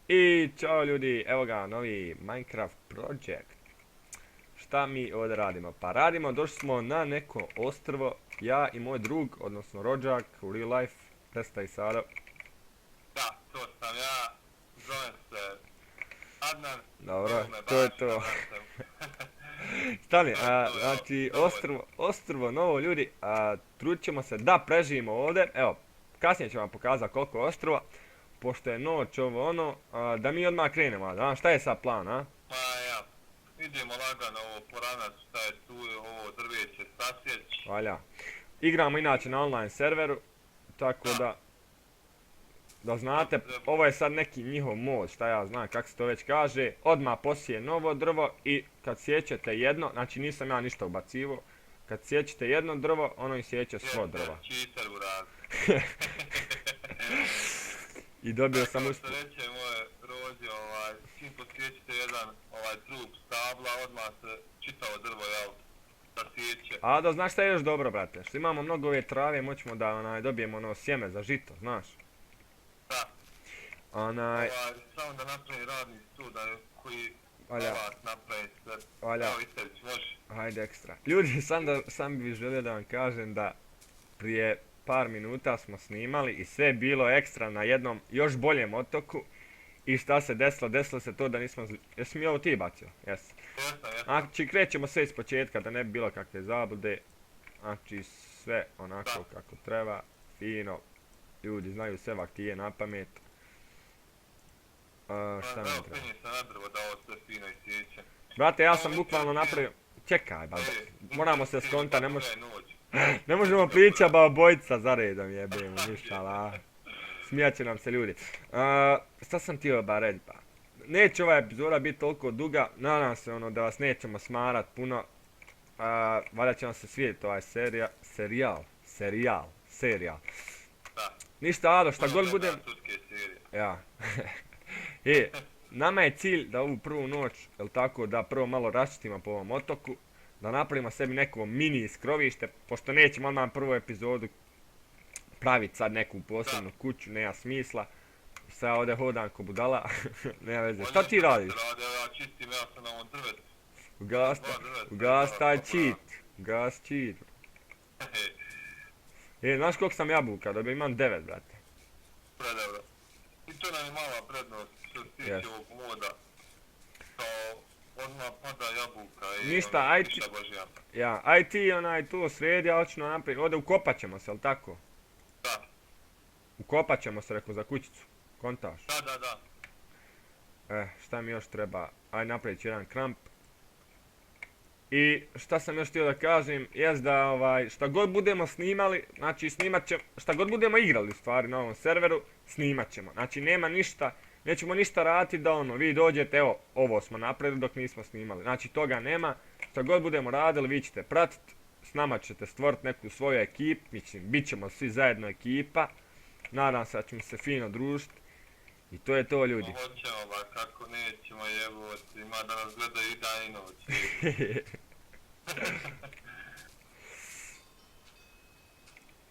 I čao ljudi, evo ga, novi Minecraft Project. Šta mi ovdje radimo? Pa radimo, došli smo na neko ostrvo, ja i moj drug, odnosno rođak u real life, prestaj sada. Da, to sam ja, zovem se Adnan, Dobro, zovu me to je Baška, to. brate. Stani, To je to, znači dovoljno. ostrvo novo ljudi, trudit ćemo se da preživimo ovdje, evo, kasnije ću vam pokazati koliko je ostrva, pošto je noć ovo ono, da mi odmah krenemo, šta je sad plan, a? Pa ja, idemo lagano ovo poranac, šta je tu, ovo drveće sasjeć. Valja. Igramo inače na online serveru, tako Da, da to znate, treba. ovo je sad neki njihov mod, šta ja znam kako se to već kaže, odmah posije novo drvo i kad sjećete jedno, znači nisam ja ništa ubacivo, kad sjećete jedno drvo, ono i sjeće svo Jeste, drva. cheater u raz. I dobio Tako sam što uspjeh. reče moje rođe, čim posjećite jedan trup stabla, odmah se čitavo drvo, jel, sasjeće. A da znaš šta je još dobro, brate, što imamo mnogo ove trave, moćemo da dobijemo ono sjeme za žito, znaš. Da. Onaj, Samo da napravi radni stud, koji valja, novac napravi sve. valja, Evo Istević, može. hajde ekstra. Ljudi, sam bih želio da vam kažem da prije par minuta smo snimali i sve je bilo ekstra na jednom još boljem otoku. I šta se desilo? Desilo se to da nismo... Jesi mi ovo ti bacio? Jesi. Jesam, jesam. Znači krećemo sve iz početka da ne bi bilo kakve zablude. Znači sve onako kako treba. Fino. Ljudi znaju sve vaktije na pamet. Šta mi Evo, treba? penje se na drvo da ovo sve fino isjeće. Brate, ja sam bukvalno napravio... Čekaj, ba, moramo se skonta, ne možemo pričati ba obojica za redom jebemo, ništa la. Smijat će nam se ljudi. Šta sam htio ba reći ba? Neće ova epizoda biti toliko duga, nadam se ono da vas nećemo smarat puno. Valjda će vam se svidjeti ovaj serijal. Da. Ništa Ado, šta god budem... Turske serije. Ja. Nama je cilj da ovu prvu noć, jel tako, da prvo malo raščistimo po ovom otoku, da napravimo sebi neko mini skrovište, pošto nećemo odmah prvu epizodu praviti sad neku posebnu kuću, nema smisla. Sad ovdje hodam ko budala, nema veze. Šta ti radiš? Ja čistim, ja sam na ovom drvetu. Ugas taj cheat. Ugas cheat. Znaš koliko sam jabuka? Da imam 9, brate. Predobro. I to nam je mala prednost što se tiče ovog moda. Kao odmah pada jabuka i ništa, aj ti... ništa božja. Ja, aj ti to sredi, ja hoću napraviti. Ovdje ukopat ćemo se, jel tako? Da. Ukopat ćemo se, rekao, za kućicu. Kontaš? Da. Šta mi još treba? Aj napravit ću jedan kramp. I šta sam još htio da kažem, jest da šta god budemo snimali, znači snimat ćemo, šta god budemo igrali u stvari na ovom serveru, snimat ćemo. Znači nema ništa, nećemo ništa raditi da ono, vi dođete, evo, ovo smo napravili dok nismo snimali. Znači toga nema, šta god budemo radili, vi ćete pratiti, s nama ćete stvoriti neku svoju ekipu, mislim, bit ćemo svi zajedno ekipa. Nadam se da ćemo se fino družiti. I to je to ljudi. Hoćemo ba, kako nećemo jebovati, ima da nas gledaju i dan i noć.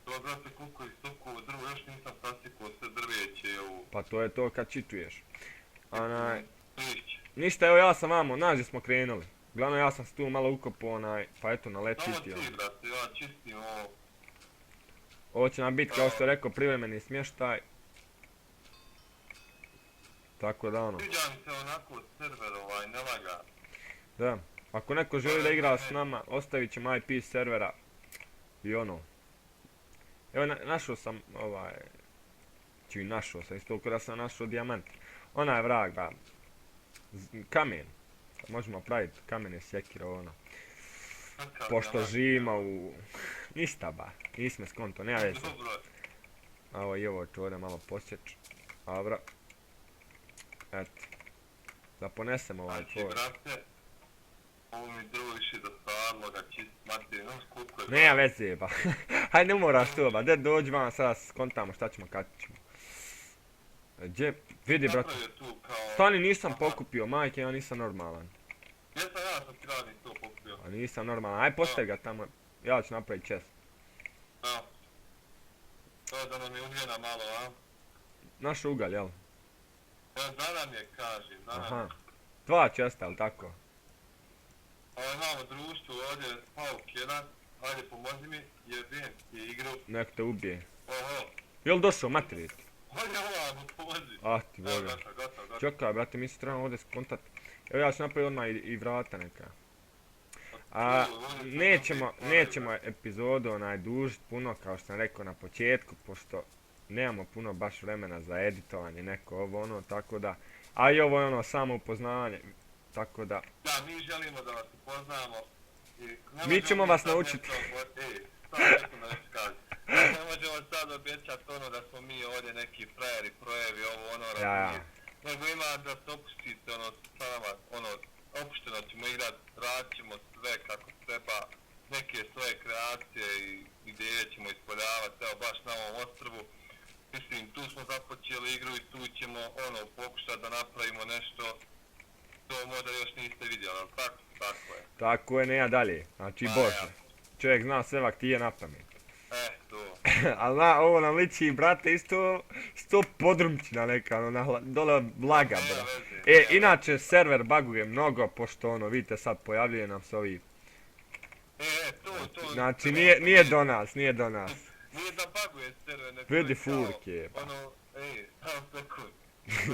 To brate kuku i stoku, drvo još nisam sasikao sve drveće i ovu. Pa to je to kad čituješ. Lišće. Ništa, evo ja sam vamo, nađe smo krenuli. Glavno ja sam se tu malo ukopao pa eto Samo naletiti. ti brate, ja čistim ovo. Ovo će nam biti kao što je rekao privremeni smještaj. Tako da ono. Sviđa mi se onako server nelaga. Da, ako neko želi da igra s nama, ostavit ćemo IP servera. I ono. Evo našao sam našao sam isto kada sam našao dijamant. Ona je vrag ba. Kamen. Možemo praviti kamene sjekire ono. Pošto živimo u... Ništa ba, nisme skonto, nema veze. Evo i ovo ću ovdje malo posjeći. Dobro. Eto. Da ponesemo ovaj tvoj. Znači brate, ovo mi drvo više dosadlo ga čist materiju, koliko je... Nema veze ba. Hajde ne moraš to ba, de dođi vam sada skontamo šta ćemo kad ćemo. Gdje, vidi brate. Stani nisam pokupio, majke, ja nisam normalan. Jesam ja sam ti radnik to pokupio. A nisam normalan, aj postavi ga tamo, ja ću napraviti čest. Evo. To da nam je ugljena malo, a? Naš ugalj, jel? Evo, za nam je, kažem, za nam Aha. je. 2 česta, ali tako? Imamo društvo ovdje, Pauk 1, ajde pomozi mi, jebem ti igru. Nek te ubije. Oho, Jel došao materit? ovdje ovamo, pomozi. Ah ti Evo, boga. gotovo. Čekaj, brate, mi se trebamo ovdje skontat. Evo ja ću napraviti odmah i vrata neka. A nećemo epizodu dužit puno kao što sam rekao na početku, pošto nemamo puno baš vremena za editovanje, neko ovo ono, tako da. A i ovo je ono samo upoznavanje, tako da. Da, mi želimo da vas upoznamo. Mi ćemo vas naučiti. Samo nešto da nešto kažem. Ne možemo sad obećati ono da smo mi ovdje neki frajeri, projevi, ovo ono razumije. Nego ima da se opustite ono s nama, ono, opušteno ćemo igrat, radit ćemo sve kako treba, neke svoje kreacije i ideje ćemo ispoljavati, evo baš na ovom ostrvu. Mislim, tu smo započeli igru i tu ćemo ono pokušati da napravimo nešto to možda još niste vidjeli, ali tako? Tako je. Tako je, ne ja dalje. Znači, Bože. Čovjek zna sve vaktije na pamet. To. Ali ovo nam liči, brate, isto podrumčina neka, ono, dole vlaga, bro. Inače, server buguje mnogo, pošto ono, vidite sad, pojavljuje nam se ovi. To. Znači, nije do nas. Nije da buguje server, nego vidi furke. Ono, samo sekund.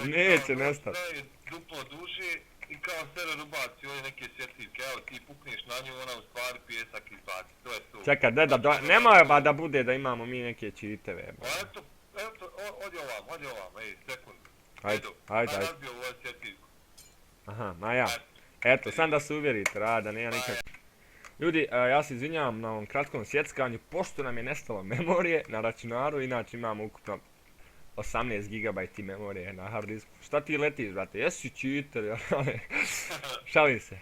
Neće nestati. Traje duplo duže i kao server ubaci ovdje neke svjetiljke, evo ti pukneš na nju, ona u stvari pijesak izbaci, to je to. Čekaj, deda, nemoj ba da bude da imamo mi neke čiteve. Eto, odi ovam, sekund. Ajde. Razbio ovo svjetiljku. Aha, ma ja. Eto, sam da se uvjerite, rada, nema nikak. Ljudi, ja se izvinjavam na ovom kratkom sjeckanju, pošto nam je nestalo memorije na računaru, inače imamo ukupno 18 GB memorije na hard disku. Šta ti letiš, brate? Jesi cheater, ali šalim se.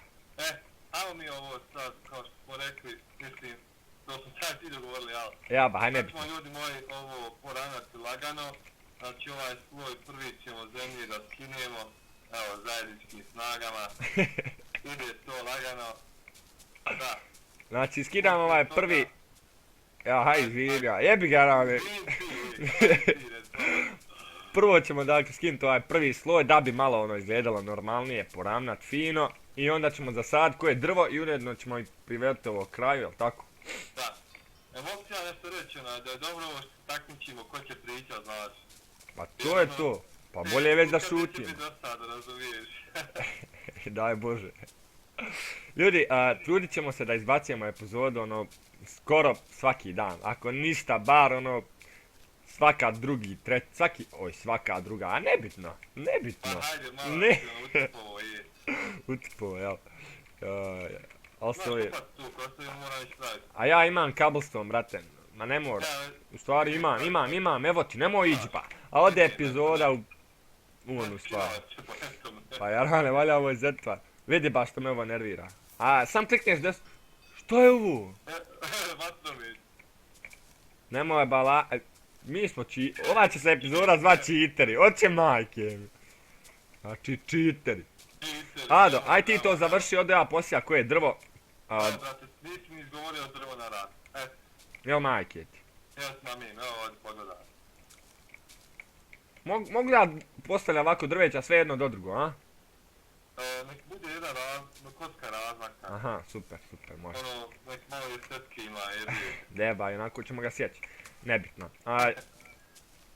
Ajmo mi ovo sad, kao što smo rekli, mislim, to smo sad ti dogovorili, ali... Ja, ba, hajde. Sad smo, ljudi moji, ovo poranati lagano, znači ovaj sloj prvi ćemo zemlji da skinemo, evo, zajedničkim snagama, ide to lagano, da. Znači, skidam ovaj prvi... Ja, hajde, živi ga, jebi ga rame. Prvo ćemo dakle skinuti ovaj prvi sloj da bi malo ono izgledalo normalnije, poravnat fino. I onda ćemo zasaditi koje drvo i uredno ćemo i privediti ovo kraju, jel tako? Da. Mogu ti ja nešto reći, da je dobro ovo što se takmičimo, ko će pričat, znaš. Pa to je to. Pa bolje je već da šutimo. Neće biti dosada, razumiješ. Daj Bože. Ljudi, trudit ćemo se da izbacujemo epizodu ono skoro svaki dan. Ako ništa, bar ono svaka druga, a nebitno. Pa hajde, malo ne. utipovo je. Utipovo, jel. Znaš kupat tu, ko se moram ispraviti. A ja imam cobblestone, brate. Ma ne mora. U stvari imam, evo ti, nemoj ići pa. A ode epizoda u onu stvar. Pa jarane, valja ovo zetva. Vidi baš što me ovo nervira. A sam klikneš desno. Što je ovo? Vatrović. Nemoj bala... Mi smo ova će se epizoda zva cheateri. Oće majke mi. Znači cheateri. Ado, aj ti to završi, ode ja posija koje je drvo. Brate, nisi mi izgovorio drvo na rad. Evo majke ti. Evo snamim, evo ovdje pogledaj. Mogu ja postavljati ovako drveća sve jedno do drugo, a? Nek bude jedan kocka razmaka. Aha, super, može. Ono, nek malo estetke ima, jebi. Deba, onako ćemo ga sjeći. Nebitno.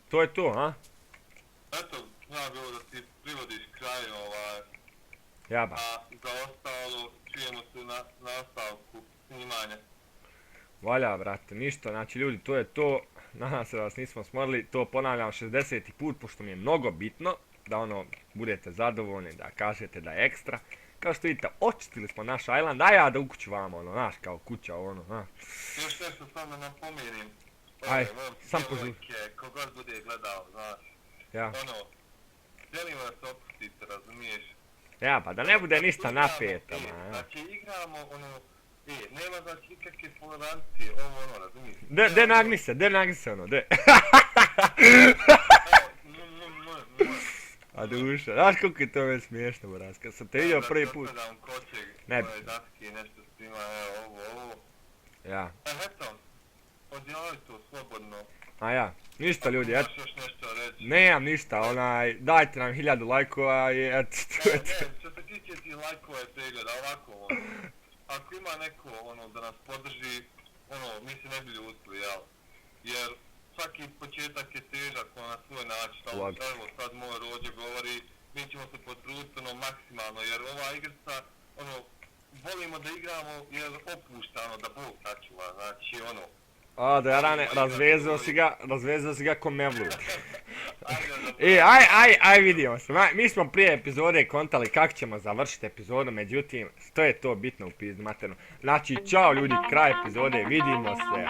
To je to, a? Eto, znam bilo da ti privodiš kraj Jaba. a za ostalo čujemo se na nastavku snimanja. Valja, brate, ništa, znači ljudi, to je to. Nadam se da vas nismo smorili, to ponavljam 60. put, pošto mi je mnogo bitno da ono, budete zadovoljni, da kažete da je ekstra. Kao što vidite, očistili smo naš island, a ja da u kuću vamo, ono, znaš, kao kuća, ono, ha. Još nešto samo napomenim. Aj, sam požu. Kogod bude gledao, znaš. Ja. Ono, želimo da se opustite, razumiješ? Ja, pa da ne bude ništa napeto, ma. Znači, igramo, ono, nema znači nikakve tolerancije, ovo ono, razumiješ? De nagni se, ono, de. A duša, znaš koliko je to već smiješno, moraz, kad sam te vidio prvi put. Da kočeg, ne. Daski nešto snima, evo, ovo. Ja. Eto, odjavaj to slobodno. A ja, ništa ljudi, eto. Imaš još nešto reći? Nemam ništa, dajte nam 1000 lajkova i eto, to je to. Što se tiče ti lajkova i pregleda, ovako, ako ima neko, da nas podrži, mi se ne bi ljutili, jel? Jer svaki početak je težak, na svoj način, evo sad moj rođe govori, mi ćemo se potruditi, maksimalno, jer ova igrica, volimo da igramo jer opuštano, da Bog sačuva, znači, A, da Jarane, razvezao si ga ko Mevlut. Aj vidimo se. Mi smo prije epizode kontali kako ćemo završiti epizodu, međutim, što je to bitno u pizdu maternu. Znači, čao ljudi, kraj epizode, vidimo se.